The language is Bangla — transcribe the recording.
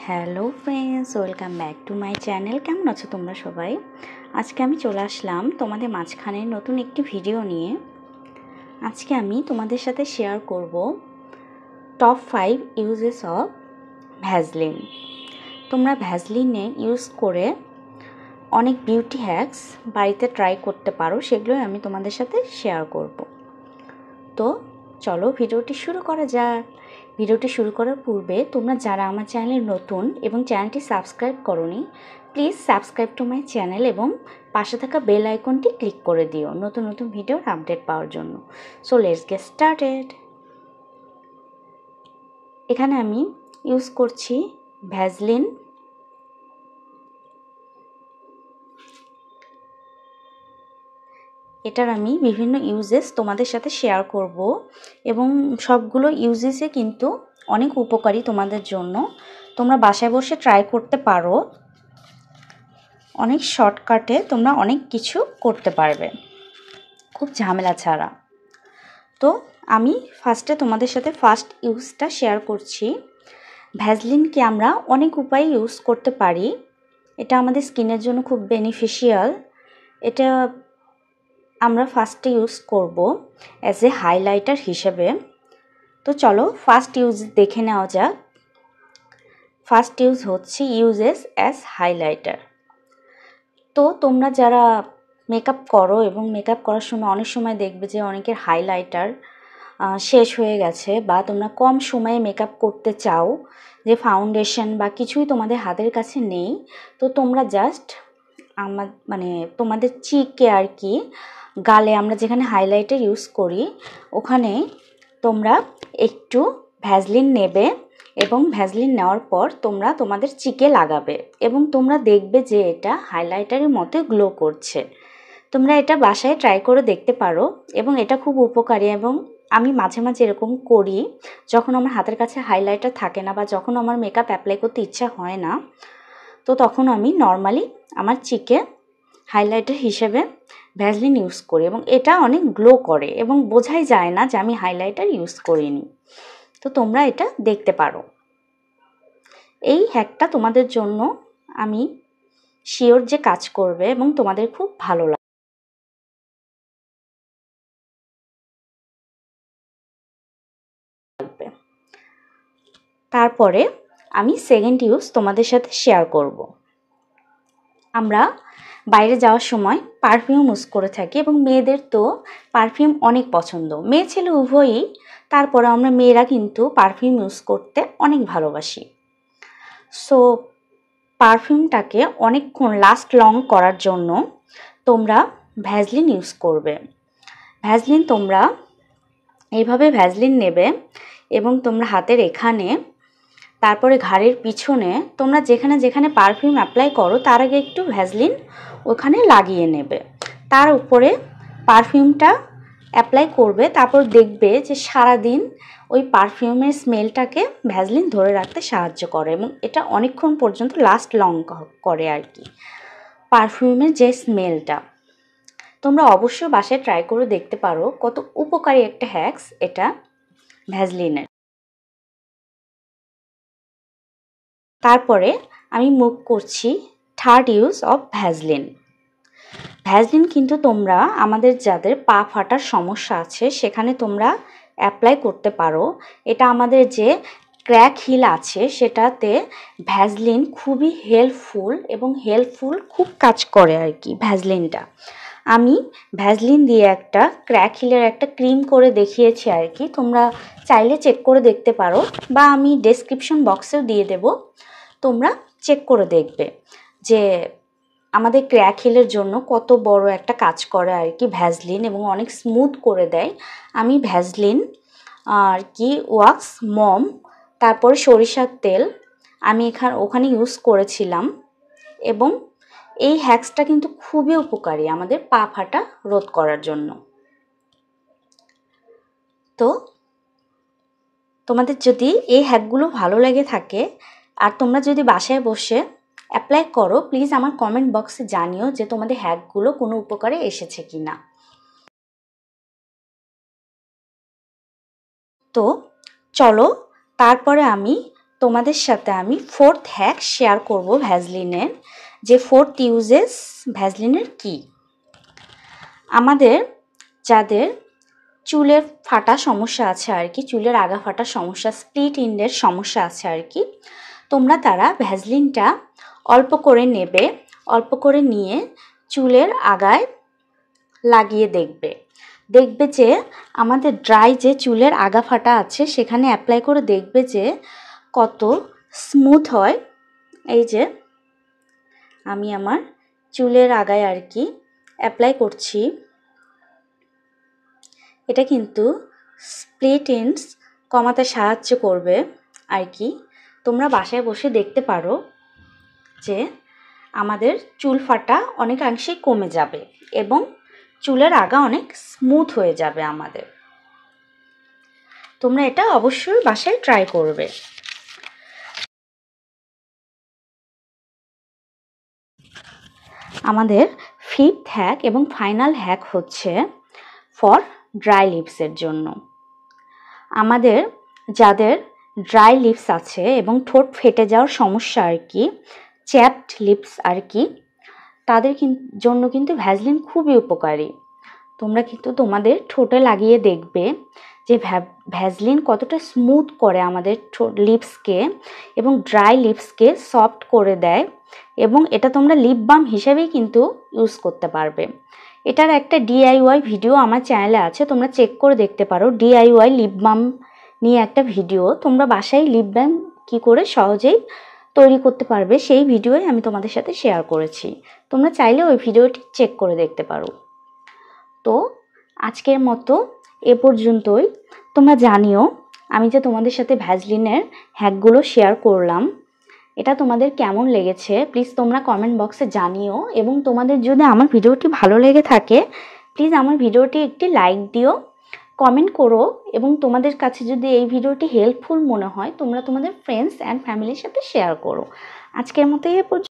Hello friends, welcome back to my channel. কেমন আছো তোমরা সবাই? আজকে আমি চলে আসলাম তোমাদের মাঝখানে নতুন একটি ভিডিও নিয়ে। আজকে আমি তোমাদের সাথে শেয়ার করব টপ 5 ইউজেস অফ ভ্যাসলিন। তোমরা ভ্যাসলিনে ইউজ করে অনেক বিউটি হ্যাকস বাড়িতে ট্রাই করতে পারো, সেগুলোই আমি তোমাদের সাথে শেয়ার করব। তো চলো ভিডিওটি শুরু করা যাক। ভিডিওটি শুরু করার পূর্বে তোমরা যারা আমার চ্যানেলে নতুন এবং চ্যানেলটি সাবস্ক্রাইব করোনি, please subscribe to my channel এবং পাশে থাকা বেল আইকনটি ক্লিক করে দিও নতুন নতুন ভিডিওর আপডেট পাওয়ার জন্য। So let's get started. এখানে আমি ইউজ করছি ভ্যাসলিন। এটার আমি বিভিন্ন ইউজেস তোমাদের সাথে শেয়ার করব এবং সবগুলো ইউজেসে কিন্তু অনেক উপকারী তোমাদের জন্য। তোমরা বাসায় বসে ট্রাই করতে পারো, অনেক শর্টকাটে তোমরা অনেক কিছু করতে পারবে খুব ঝামেলা ছাড়া। তো আমি ফার্স্টে তোমাদের সাথে ফার্স্ট ইউজটা শেয়ার করছি। ভ্যাসলিনকে আমরা অনেক উপায়ে ইউজ করতে পারি। এটা আমাদের স্কিনের জন্য খুব বেনিফিশিয়াল। এটা আমরা ফার্স্টে ইউজ করব অ্যাজ এ হাইলাইটার হিসেবে। তো চলো ফার্স্ট ইউজ দেখে নেওয়া যাক। ফার্স্ট ইউজ হচ্ছে ইউজেস অ্যাজ হাইলাইটার। তো তোমরা যারা মেকআপ করো এবং মেকআপ করার সময় অনেক সময় দেখবে যে অনেকের হাইলাইটার শেষ হয়ে গেছে, বা তোমরা কম সময়ে মেকআপ করতে চাও, যে ফাউন্ডেশন বা কিছুই তোমাদের হাতের কাছে নেই। তো তোমরা জাস্ট তোমাদের চিকে আর কি, গালে আমরা যেখানে হাইলাইটার ইউজ করি ওখানে তোমরা একটু ভ্যাসলিন নেবে এবং ভ্যাসলিন নেওয়ার পর তোমরা তোমাদের চিকে লাগাবে এবং তোমরা দেখবে যে এটা হাইলাইটারের মতো গ্লো করছে। তোমরা এটা বাসায় ট্রাই করে দেখতে পারো এবং এটা খুব উপকারী। এবং আমি মাঝে মাঝে এরকম করি, যখন আমার হাতের কাছে হাইলাইটার থাকে না বা যখন আমার মেকআপ অ্যাপ্লাই করতে ইচ্ছা হয় না, তো তখন আমি নর্মালি আমার চিকে হাইলাইটার হিসেবে ভ্যাসলিন ইউজ করি এবং এটা অনেক গ্লো করে এবং বোঝাই যায় না যে আমি হাইলাইটার ইউজ করিনি। তো তোমরা এটা দেখতে পারো। এই হ্যাকটা তোমাদের জন্য আমি শিওর যে কাজ করবে এবং তোমাদের খুব ভালো লাগবে। তারপরে আমি সেকেন্ড ইউজ তোমাদের সাথে শেয়ার করব। আমরা বাইরে যাওয়ার সময় পারফিউম ইউজ করে থাকি এবং মেয়েদের তো পারফিউম অনেক পছন্দ, মেয়ে ছেলে উভয়ই। তারপরে আমরা মেয়েরা কিন্তু পারফিউম ইউজ করতে অনেক ভালোবাসি। সো পারফিউমটাকে অনেকক্ষণ লাস্ট লং করার জন্য তোমরা ভ্যাসলিন ইউজ করবে। ভ্যাসলিন তোমরা এইভাবে ভ্যাসলিন নেবে এবং তোমরা হাতের এখানে, তারপরে ঘাড়ের পিছনে, তোমরা যেখানে যেখানে পারফিউম অ্যাপ্লাই করো তার আগে একটু ভ্যাসলিন ওখানে লাগিয়ে নেবে। তার উপরে পারফিউমটা অ্যাপ্লাই করবে। তারপর দেখবে যে সারাদিন ওই পারফিউমের স্মেলটাকে ভ্যাসলিন ধরে রাখতে সাহায্য করে এবং এটা অনেকক্ষণ পর্যন্ত লাস্ট লং করে আর কি, পারফিউমের যে স্মেলটা। তোমরা অবশ্যই বাসায় ট্রাই করে দেখতে পারো, কত উপকারী একটা হ্যাকস এটা ভ্যাসলিনের। তারপরে আমি মুভ করছি third use of Vaseline. Vaseline কিন্তু তোমরা আমাদের যাদের পা ফাটার সমস্যা আছে সেখানে তোমরা অ্যাপ্লাই করতে পারো। এটা আমাদের যে ক্র্যাক হিল আছে সেটাতে ভ্যাসলিন খুবই হেল্পফুল খুব কাজ করে আর কি ভ্যাসলিনটা। আমি ভ্যাসলিন দিয়ে একটা ক্র্যাক হিলের একটা ক্রিম করে দেখিয়েছি আর কি, তোমরা চাইলে চেক করে দেখতে পারো বা আমি ডেসক্রিপশন বক্সেও দিয়ে দেব, তোমরা চেক করে দেখবে যে আমাদের ক্র্যাক হিলের জন্য কত বড় একটা কাজ করে আর কি ভ্যাসলিন, এবং অনেক স্মুথ করে দেয়। আমি ভ্যাসলিন আর কি ওয়াক্স মম, তারপরে সরিষার তেল আমি ওখানে ইউজ করেছিলাম এবং এই হ্যাকসটা কিন্তু খুবই উপকারী আমাদের পা ফাটা রোধ করার জন্য। তো তোমাদের যদি এই হ্যাকগুলো ভালো লেগে থাকে আর তোমরা যদি বাসায় বসে অ্যাপ্লাই করো, প্লিজ আমার কমেন্ট বক্সে জানিও যে তোমাদের হ্যাকগুলো কোনো উপকারে এসেছে কি না। তো চলো তারপরে আমি তোমাদের সাথে আমি 4th হ্যাক শেয়ার করব ভ্যাসলিনের, যে 4th ইউজেস ভ্যাসলিনের কি। আমাদের যাদের চুলের ফাটা সমস্যা আছে আর কি, চুলের আগা ফাটা সমস্যা, স্প্লিট এন্ডের সমস্যা আছে আর কি, তোমরা তারা ভ্যাসলিনটা অল্প করে নেবে, অল্প করে নিয়ে চুলের আগায় লাগিয়ে দেখবে যে আমাদের ড্রাই যে চুলের আগা ফাটা আছে সেখানে অ্যাপ্লাই করে দেখবে যে কত স্মুথ হয়। এই যে আমি আমার চুলের আগায় আর কি অ্যাপ্লাই করছি, এটা কিন্তু স্প্লিট এন্ডস কমাতে সাহায্য করবে আর কি। তোমরা বাসায় বসে দেখতে পারো যে আমাদের চুল ফাটা অনেকাংশেই কমে যাবে এবং চুলের আগা অনেক স্মুথ হয়ে যাবে আমাদের। তোমরা এটা অবশ্যই বাসায় ট্রাই করবে। আমাদের 5th হ্যাক এবং ফাইনাল হ্যাক হচ্ছে ফর ড্রাই লিপসের জন্য। আমাদের যাদের ড্রাই লিপস আছে এবং ঠোঁট ফেটে যাওয়ার সমস্যা আর কি, চ্যাপড লিপস আর কি, তাদের জন্য কিন্তু ভ্যাসলিন খুবই উপকারী। তোমরা কিন্তু তোমাদের ঠোঁটে লাগিয়ে দেখবে যে ভ্যাসলিন কতটা স্মুথ করে আমাদের লিপসকে এবং ড্রাই লিপসকে সফট করে দেয়, এবং এটা তোমরা লিপ বাম হিসেবেই কিন্তু ইউজ করতে পারবে। এটার একটা DIY ভিডিও আমার চ্যানেলে আছে, তোমরা চেক করে দেখতে পারো। DIY লিপ বাম নিয়ে একটা ভিডিও, তোমরা বাসায় লিপ বাম কী করে সহজেই তৈরি করতে পারবে সেই ভিডিওই আমি তোমাদের সাথে শেয়ার করেছি। তোমরা চাইলে ওই ভিডিওটি চেক করে দেখতে পারো। তো আজকের মতো এ পর্যন্তই। তোমরা জানিও আমি যে তোমাদের সাথে ভ্যাসলিনের হ্যাকগুলো শেয়ার করলাম, এটা তোমাদের কেমন লেগেছে প্লিজ তোমরা কমেন্ট বক্সে জানিও। এবং তোমাদের যদি আমার ভিডিওটি ভালো লেগে থাকে প্লিজ আমার ভিডিওটি একটি লাইক দিও, কমেন্ট করো, এবং তোমাদের কাছে যদি এই ভিডিওটি হেল্পফুল মনে হয় তোমরা তোমাদের ফ্রেন্ডস অ্যান্ড ফ্যামিলির সাথে শেয়ার করো। আজকের মতো এ পর্যন্ত।